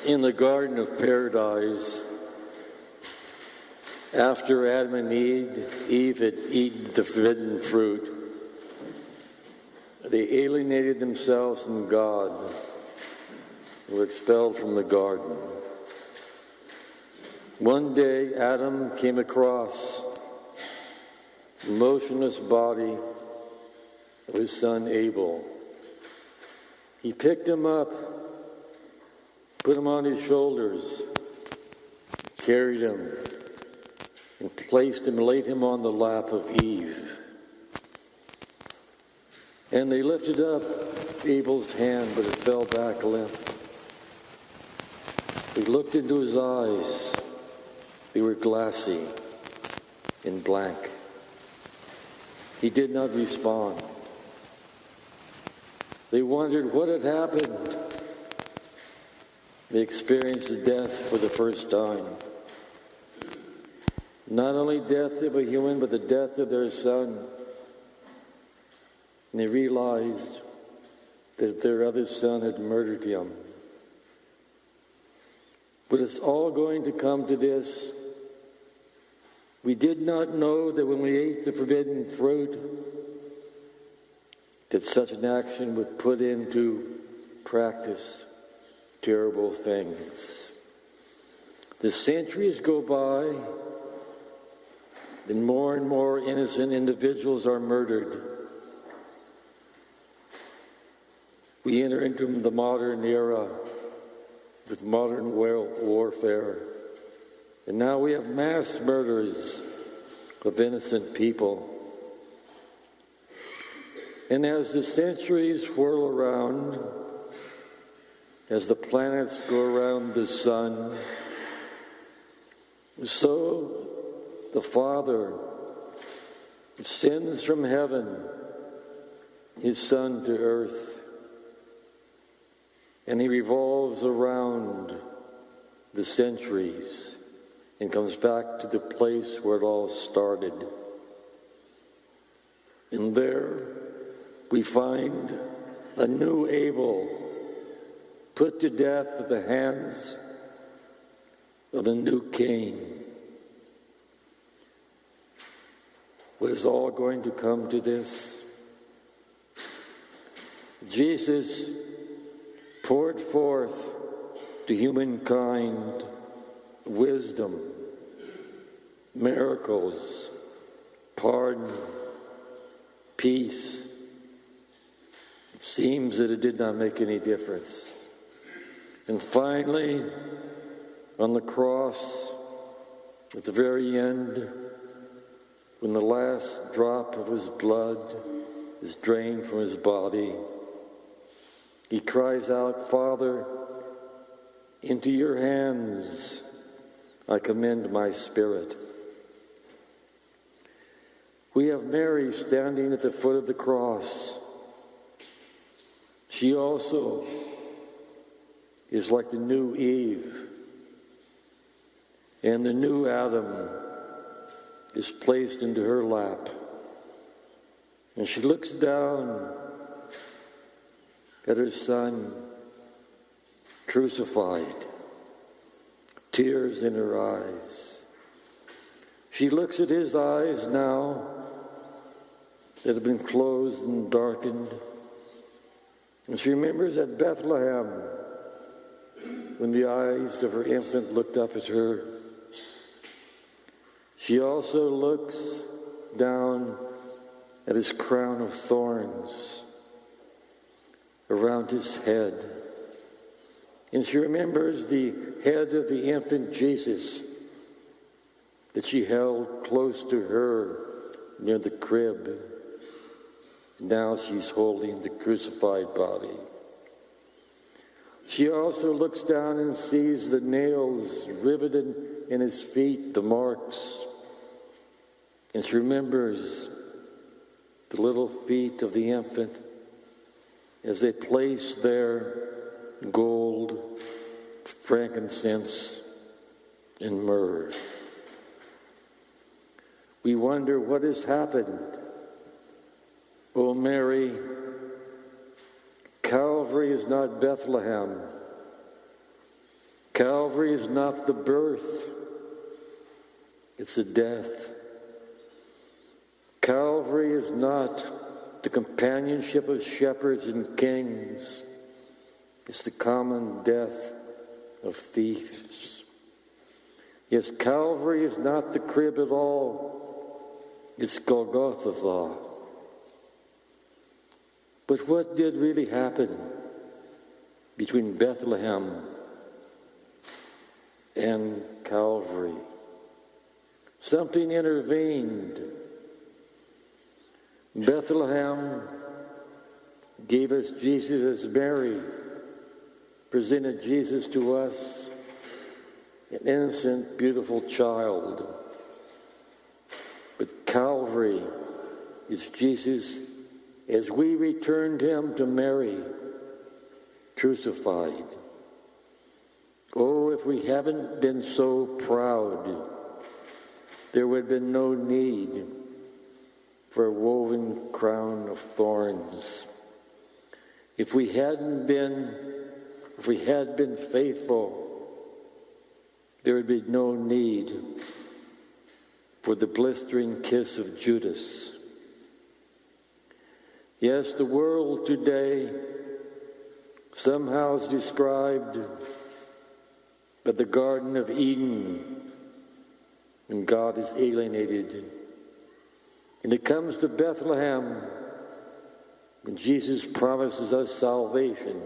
In the Garden of Paradise, after Adam and Eve had eaten the forbidden fruit, they alienated themselves from God and were expelled from the garden. One day, Adam came across the motionless body of his son Abel. He picked him up, put him on his shoulders, carried him, and laid him on the lap of Eve. And they lifted up Abel's hand, but it fell back limp. They looked into his eyes. They were glassy and blank. He did not respond. They wondered what had happened. They experienced death for the first time. Not only death of a human, but the death of their son. And they realized that their other son had murdered him. But it's all going to come to this. We did not know that when we ate the forbidden fruit, that such an action would put into practice terrible things. The centuries go by, and more innocent individuals are murdered. We enter into the modern era with modern warfare. And now we have mass murders of innocent people. And as the centuries whirl around, as the planets go around the sun, so the Father sends from heaven his Son to earth, and he revolves around the centuries and comes back to the place where it all started. And there we find a new Abel put to death at the hands of a new Cain. What is all going to come to this? Jesus poured forth to humankind wisdom, miracles, pardon, peace. It seems that it did not make any difference. And finally, on the cross, at the very end, when the last drop of his blood is drained from his body, he cries out, "Father, into your hands I commend my spirit." We have Mary standing at the foot of the cross. She also is like the new Eve, and the new Adam is placed into her lap. And she looks down at her son crucified, tears in her eyes. She looks at his eyes now that have been closed and darkened, and she remembers at Bethlehem when the eyes of her infant looked up at her. She also looks down at his crown of thorns around his head. And she remembers the head of the infant Jesus that she held close to her near the crib. Now she's holding the crucified body. She also looks down and sees the nails riveted in his feet, the marks. And she remembers the little feet of the infant as they place their gold, frankincense, and myrrh. We wonder what has happened. Oh, Mary, Calvary is not Bethlehem. Calvary is not the birth, it's the death. Calvary is not the companionship of shepherds and kings, it's the common death of thieves. Yes, Calvary is not the crib at all, it's Golgotha. But what did really happen between Bethlehem and Calvary? Something intervened. Bethlehem gave us Jesus as Mary presented Jesus to us, an innocent, beautiful child. But Calvary is Jesus as we returned him to Mary, crucified. Oh, if we haven't been so proud, there would have been no need for a woven crown of thorns. If we had been faithful, there would be no need for the blistering kiss of Judas. Yes, the world today somehow is described by the Garden of Eden when God is alienated. And it comes to Bethlehem when Jesus promises us salvation,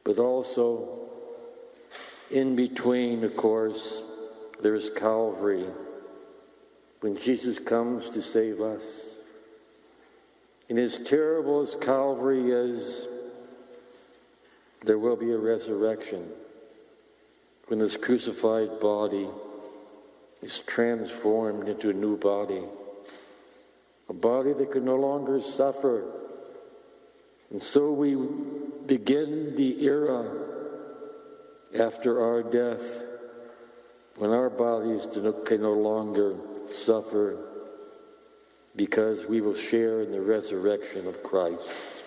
but also in between, of course, there is Calvary when Jesus comes to save us. And as terrible as Calvary is, there will be a resurrection when this crucified body is transformed into a new body, a body that can no longer suffer. And so we begin the era after our death when our bodies can no longer suffer, because we will share in the resurrection of Christ.